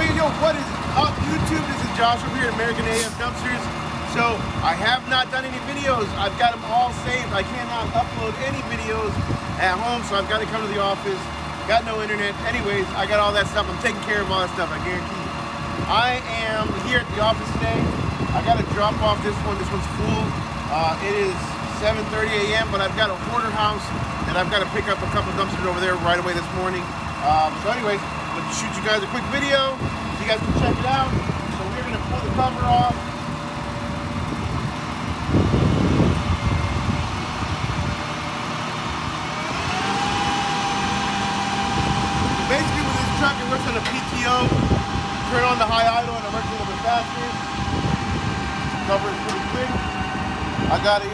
Yo, what is up, YouTube? This is Josh over here at American AF Dumpsters. So, I have not done any videos. I've got them all saved. I cannot upload any videos at home, so I've got to come to the office. Got no internet. Anyways, I got all that stuff. I'm taking care of all that stuff, I guarantee you. I am here at the office today. I got to drop off this one. This one's full. It is 7:30 a.m., but I've got a hoarder house, and I've got to pick up a couple dumpsters over there right away this morning. So anyways, I'm going to shoot you guys a quick video so you guys can check it out. So we're going to pull the cover off. So basically with this truck, it works on a PTO. Turn on the high idle and it works a little bit faster. Cover is pretty quick. I've got to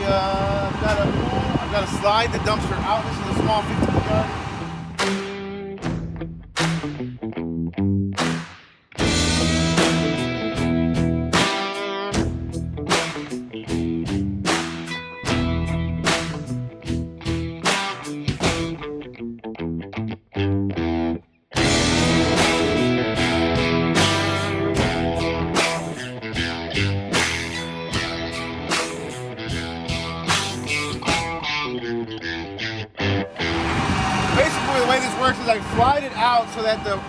slide the dumpster out. This is a small 15-yard. Basically, the way this works is I slide it out so that the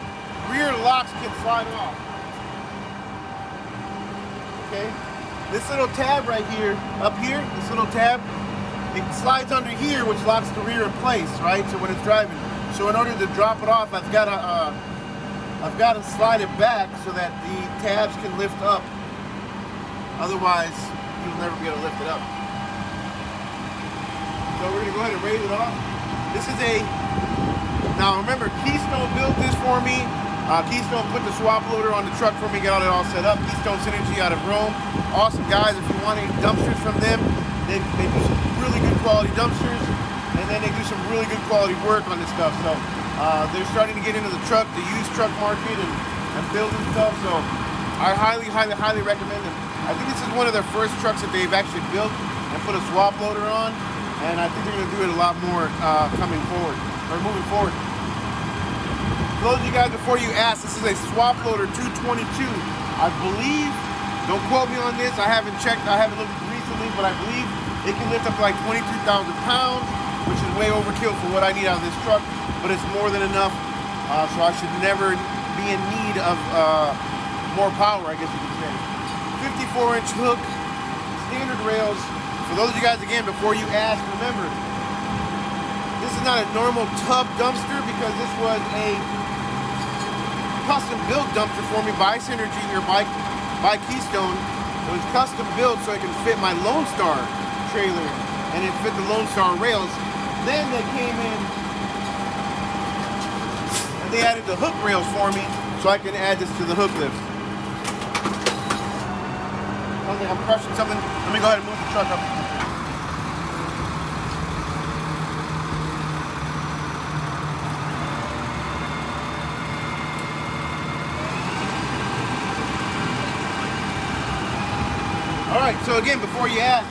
rear locks can slide off. Okay? This little tab right here, up here, this little tab, it slides under here, which locks the rear in place, right? So when it's driving. So in order to drop it off, I've got to slide it back so that the tabs can lift up. Otherwise, you'll never be able to lift it up. So we're gonna go ahead and raise it off. This is now remember, Keystone built this for me. Keystone put the Swaploader on the truck for me, got it all set up. Keystone Synergy out of Rhome. Awesome guys. If you want any dumpsters from them, they do some really good quality dumpsters, and then they do some really good quality work on this stuff. So they're starting to get into the used truck market and building stuff. So I highly recommend them. I think this is one of their first trucks that they've actually built and put a Swaploader on, and I think they're going to do it a lot more moving forward. For those of you guys, before you ask, this is a Swaploader 222. I believe, don't quote me on this, I haven't checked, I haven't looked recently, but I believe it can lift up to like 22,000 pounds, which is way overkill for what I need out of this truck, but it's more than enough, so I should never be in need of more power, I guess you could say. 54-inch hook, standard rails. For those of you guys, again, before you ask, remember, this is not a normal tub dumpster because this was a custom built dumpster for me by Synergy or by Keystone. It was custom built so it can fit my Lone Star trailer and it fit the Lone Star rails. Then they came in and they added the hook rails for me so I can add this to the hook lift. Okay, I'm crushing something. Let me go ahead and move the truck up. Alright, so again, before you ask,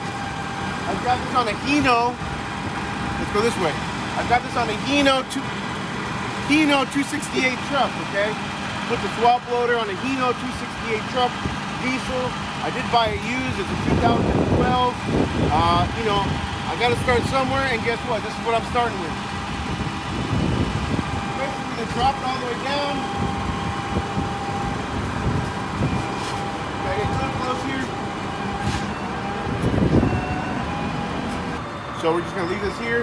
I've got this on a Hino. Let's go this way. I've got this on a Hino 268 truck, okay? Put the Swaploader on a Hino 268 truck, diesel. I did buy it used. It's a 2012. You know, I got to start somewhere, and guess what? This is what I'm starting with. Basically, they drop it all the way down. Okay, get a little close here. So we're just going to leave this here.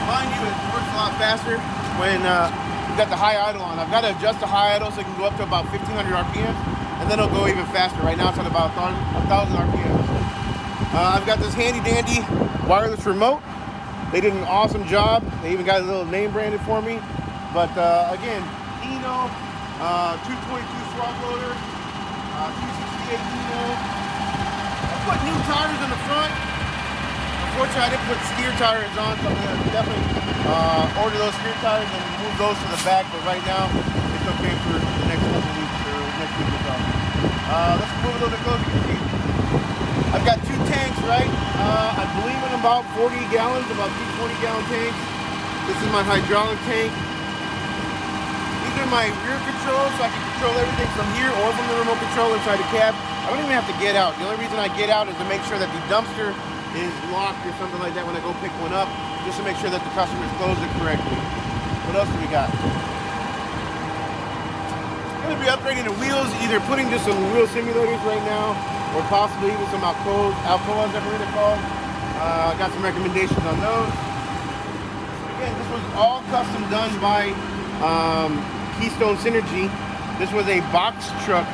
Mind you, it works a lot faster when you've got the high idle on. I've got to adjust the high idle so it can go up to about 1,500 RPMs, and then it'll go even faster. Right now it's at about 1,000 RPMs. I've got this handy dandy wireless remote. They did an awesome job. They even got a little name branded for me. But again, Hino, 222 Swaploader, 268 Hino. I put new tires in the front. Unfortunately, I didn't put steer tires on, so I'm going to definitely order those steer tires and move those to the back. But right now, it's okay for the next couple weeks or next week or so. Let's move a little bit closer. You can see I've got two tanks, right? I believe in about 40 gallons, about 220-gallon tanks. This is my hydraulic tank. These are my rear controls, so I can control everything from here or from the remote control inside the cab. I don't even have to get out. The only reason I get out is to make sure that the dumpster is locked or something like that when I go pick one up, just to make sure that the customers close it correctly. What else do we got? I'm going to be upgrading the wheels, either putting just some wheel simulators right now, or possibly even some Alcoas, that we're going to call. I got some recommendations on those. Again, this was all custom done by Keystone Synergy. This was a box truck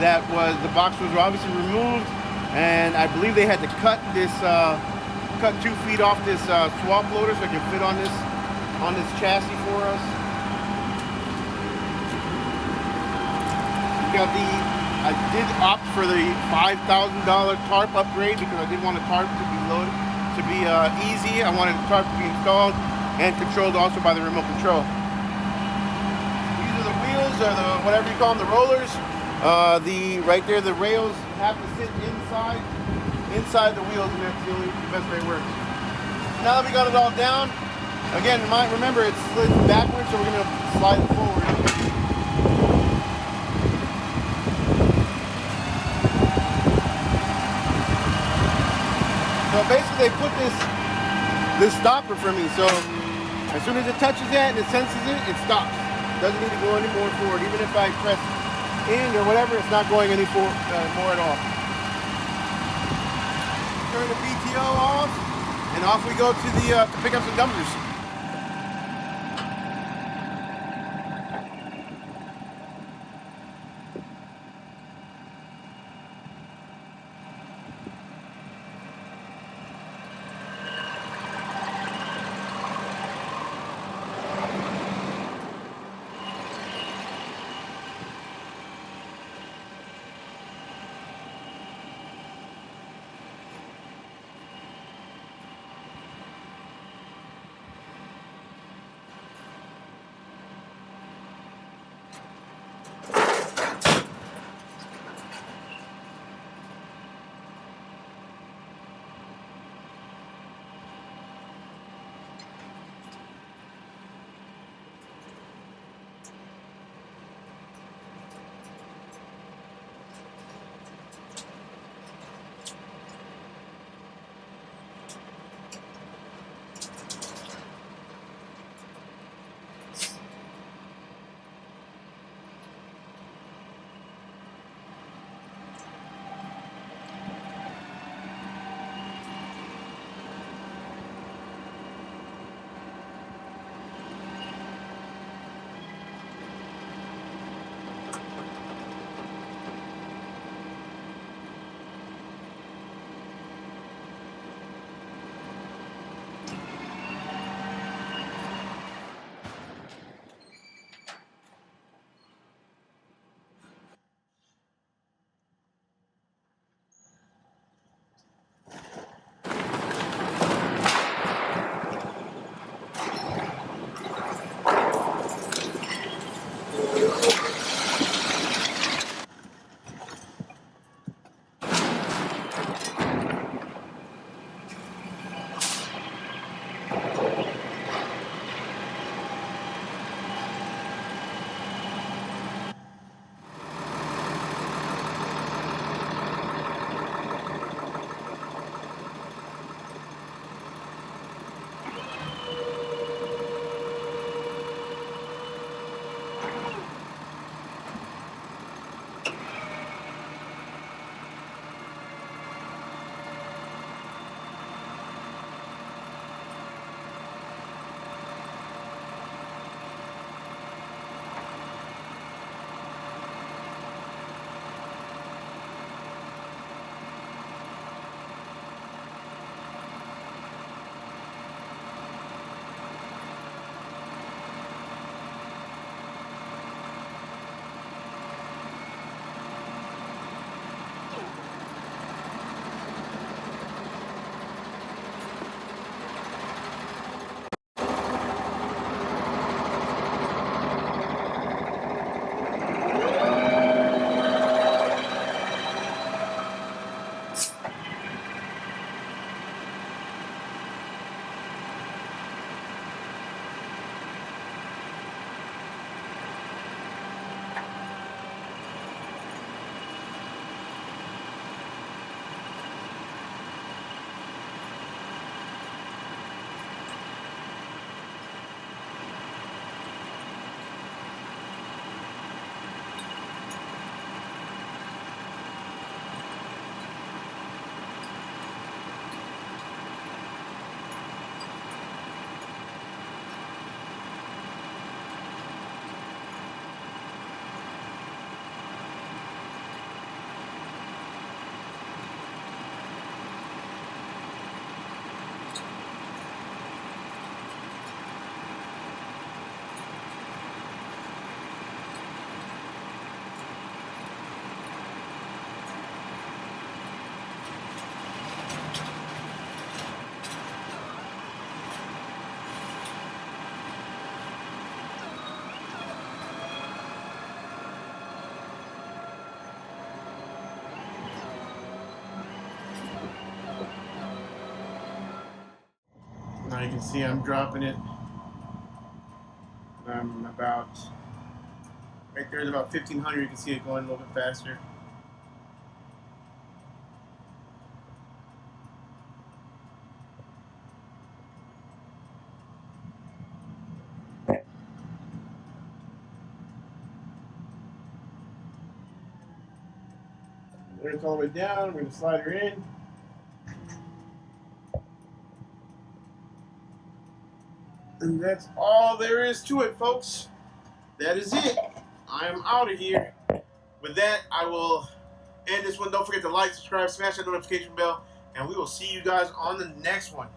that the box was obviously removed, and I believe they had to cut 2 feet off this Swaploader so it can fit on this chassis for us. I did opt for the $5,000 tarp upgrade because I did want a tarp to be loaded, to be easy. I wanted the tarp to be installed and controlled also by the remote control. These are the wheels, or the whatever you call them, the rollers. Right there, the rails have to sit inside the wheels, and that's the best way it works. Now that we got it all down, again, remember it slides backwards, so we're going to slide it forward. So basically they put this stopper for me, so as soon as it touches that and it senses it stops. Doesn't need to go any more forward. Even if I press in or whatever, it's not going any more at all. Turn the PTO off, and off we go to pick up some dumpsters. you can see I'm dropping it. I'm about, right there is about 1500. You can see it going a little bit faster. There it's all the way down. We're going to slide her in. And that's all there is to it, folks. That is it. I am out of here. With that, I will end this one. Don't forget to like, subscribe, smash that notification bell, and we will see you guys on the next one.